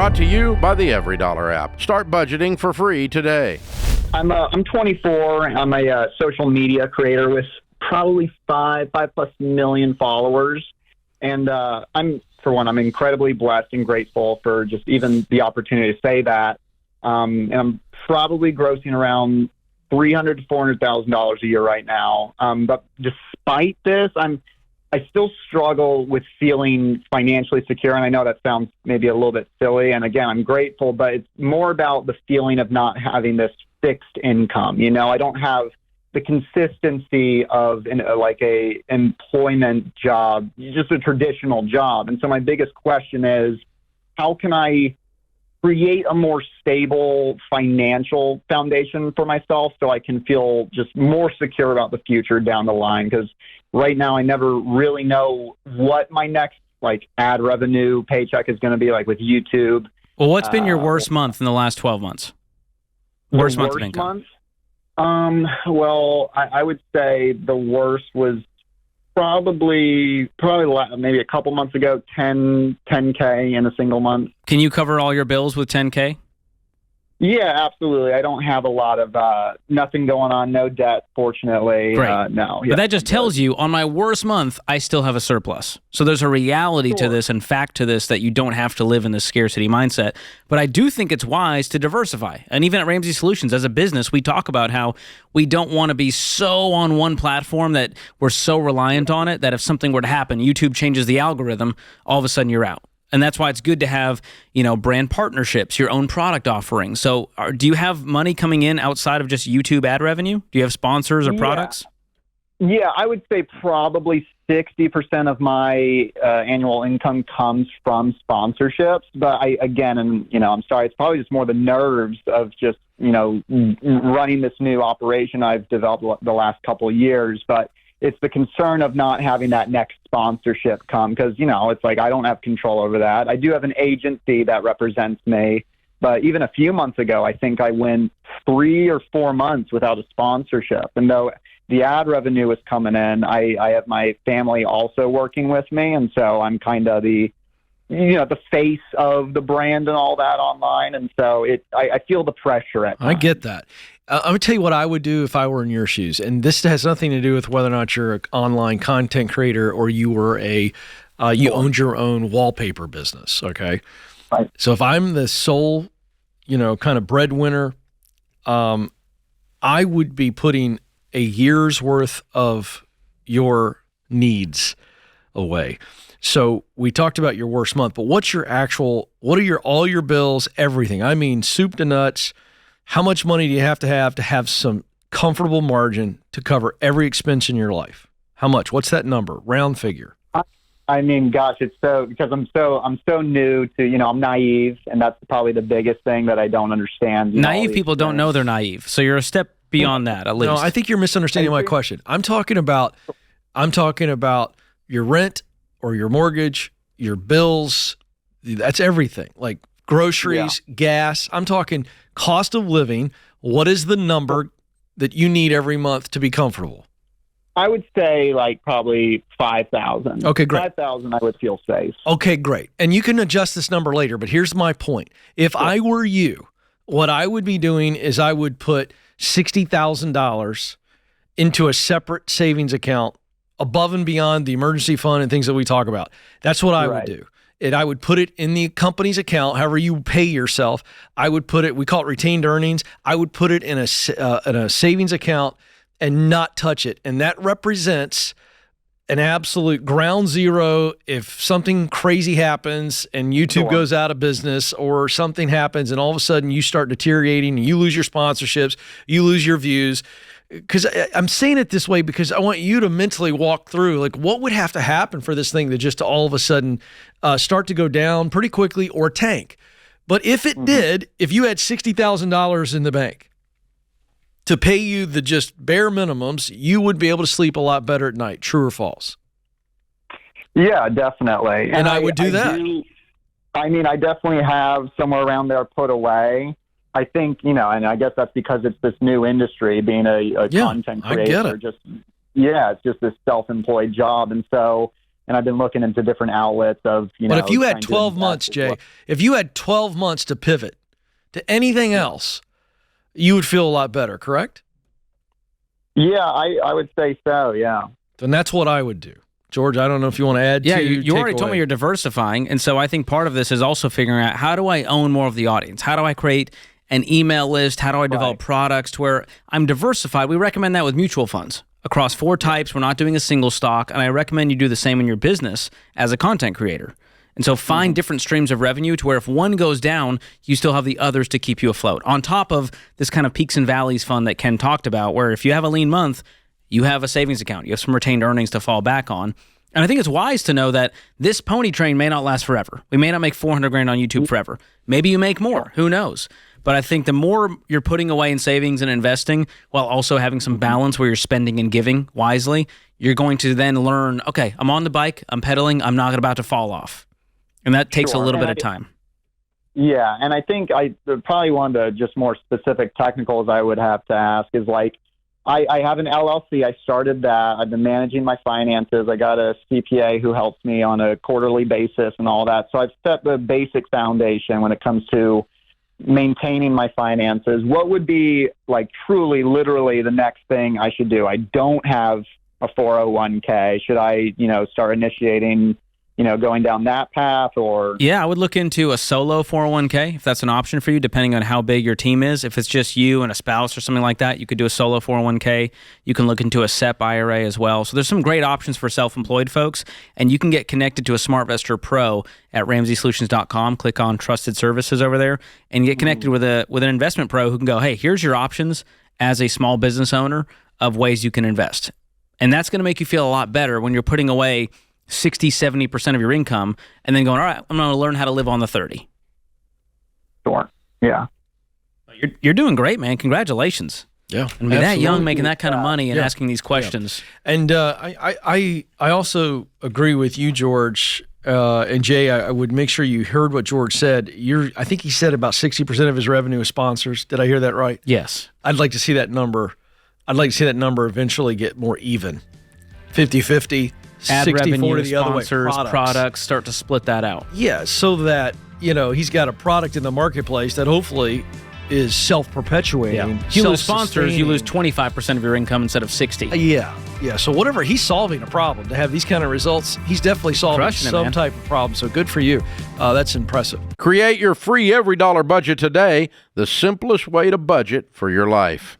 Brought to you by the Every Dollar app. Start budgeting for free today. I'm 24. I'm a social media creator with probably 5+ million followers. And I'm incredibly blessed and grateful for just even the opportunity to say that. And I'm probably grossing around $300,000 to $400,000 a year right now. But despite this, I still struggle with feeling financially secure. And I know that sounds maybe a little bit silly. And again, I'm grateful, but it's more about the feeling of not having this fixed income. I don't have the consistency of a employment job, just a traditional job. And so my biggest question is, how can I create a more stable financial foundation for myself so I can feel just more secure about the future down the line? Because right now I never really know what my next ad revenue paycheck is going to be like with YouTube. Well, what's been your worst month in the last 12 months? Worst month of income? Well, I would say the worst was probably maybe a couple months ago, 10K in a single month. Can you cover all your bills with 10K? Yeah, absolutely. I don't have a lot of nothing going on, no debt, fortunately. Great. No. But that just tells you, on my worst month, I still have a surplus. So there's a reality to this and fact to this that you don't have to live in this scarcity mindset. But I do think it's wise to diversify. And even at Ramsey Solutions, as a business, we talk about how we don't want to be so on one platform that we're so reliant on it that if something were to happen, YouTube changes the algorithm, all of a sudden you're out. And that's why it's good to have, brand partnerships, your own product offerings. So do you have money coming in outside of just YouTube ad revenue? Do you have sponsors or products? Yeah, I would say probably 60% of my annual income comes from sponsorships. But I'm sorry, it's probably just more the nerves of just, running this new operation I've developed the last couple of years. But it's the concern of not having that next sponsorship come because, it's like I don't have control over that. I do have an agency that represents me, but even a few months ago, I think I went 3 or 4 months without a sponsorship. And though the ad revenue was coming in, I have my family also working with me. And so I'm kind of the face of the brand and all that online. And so I feel the pressure at times. I get that. I'm going to tell you what I would do if I were in your shoes. And this has nothing to do with whether or not you're an online content creator or you were you owned your own wallpaper business, okay? Right. So if I'm the sole, kind of breadwinner, I would be putting a year's worth of your needs away. So we talked about your worst month, but what are all your bills, everything? I mean, soup to nuts. How much money do you have to have some comfortable margin to cover every expense in your life? How much? What's that number? Round figure. I mean, gosh, it's because I'm so new to, I'm naive, and that's probably the biggest thing that I don't understand. Naive people don't know they're naive. So you're a step beyond that, at least. No, I think you're misunderstanding my question. I'm talking about your rent or your mortgage, your bills. That's everything. Like groceries, gas. I'm talking cost of living. What is the number that you need every month to be comfortable? I would say probably 5,000. Okay, great. 5,000, I would feel safe. Okay, great. And you can adjust this number later, but here's my point. If I were you, what I would be doing is I would put $60,000 into a separate savings account above and beyond the emergency fund and things that we talk about. That's what I would do. I would put it in the company's account, however you pay yourself. I would put it, we call it retained earnings. I would put it in a savings account and not touch it. And that represents an absolute ground zero if something crazy happens and YouTube goes out of business or something happens and all of a sudden you start deteriorating and you lose your sponsorships, you lose your views. Because I'm saying it this way because I want you to mentally walk through what would have to happen for this thing to just all of a sudden start to go down pretty quickly or tank. But if it did, if you had $60,000 in the bank to pay you the just bare minimums, you would be able to sleep a lot better at night. True or false? Yeah, definitely. And I would do that. I definitely have somewhere around there put away. I think, and I guess that's because it's this new industry, being a content creator. I get it. It's just this self-employed job. And so, and I've been looking into different outlets of, But if you had trying to 12 invest months, as Jay, well. if you had 12 months to pivot to anything else, you would feel a lot better, correct? Yeah, I would say so. Yeah. Then that's what I would do. George, I don't know if you want to add Yeah, to you already told takeaway. me you're diversifying. And so I think part of this is also figuring out, how do I own more of the audience? How do I create an email list? How do I develop products to where I'm diversified? We recommend that with mutual funds across 4 types. We're not doing a single stock. And I recommend you do the same in your business as a content creator. And so find different streams of revenue to where if one goes down, you still have the others to keep you afloat. On top of this kind of peaks and valleys fund that Ken talked about, where if you have a lean month, you have a savings account. You have some retained earnings to fall back on. And I think it's wise to know that this pony train may not last forever. We may not make 400 grand on YouTube forever. Maybe you make more. Who knows? But I think the more you're putting away in savings and investing while also having some balance where you're spending and giving wisely, you're going to then learn, okay, I'm on the bike, I'm pedaling, I'm not about to fall off. And that takes a little bit of time. Yeah, and I think probably one of the just more specific technicals I would have to ask is like, I have an LLC. I started that. I've been managing my finances. I got a CPA who helps me on a quarterly basis and all that. So I've set the basic foundation when it comes to maintaining my finances. What would be like truly, literally the next thing I should do? I don't have a 401k. Should I, start initiating, going down that path or? Yeah, I would look into a solo 401k if that's an option for you, depending on how big your team is. If it's just you and a spouse or something like that, you could do a solo 401k. You can look into a SEP IRA as well. So there's some great options for self-employed folks, and you can get connected to a SmartVestor Pro at RamseySolutions.com. Click on Trusted Services over there and get connected with an investment pro who can go, hey, here's your options as a small business owner of ways you can invest. And that's going to make you feel a lot better when you're putting away 60, 70% of your income and then going, all right, I'm going to learn how to live on the 30. Sure. Yeah. You're doing great, man. Congratulations. Yeah. And be that young, making that kind of money and asking these questions. Yeah. And I also agree with you, George. And Jay, I would make sure you heard what George said. I think he said about 60% of his revenue is sponsors. Did I hear that right? Yes. I'd like to see that number. I'd like to see that number eventually get more even. 50-50. Add 60-40 revenue, the other way. sponsors, products, start to split that out. Yeah, so that, he's got a product in the marketplace that hopefully is self-perpetuating. If you lose sponsors, you lose 25% of your income instead of 60. Yeah. So whatever, he's solving a problem. To have these kind of results, he's definitely solving some type of problem. So good for you. That's impressive. Create your free every dollar budget today, the simplest way to budget for your life.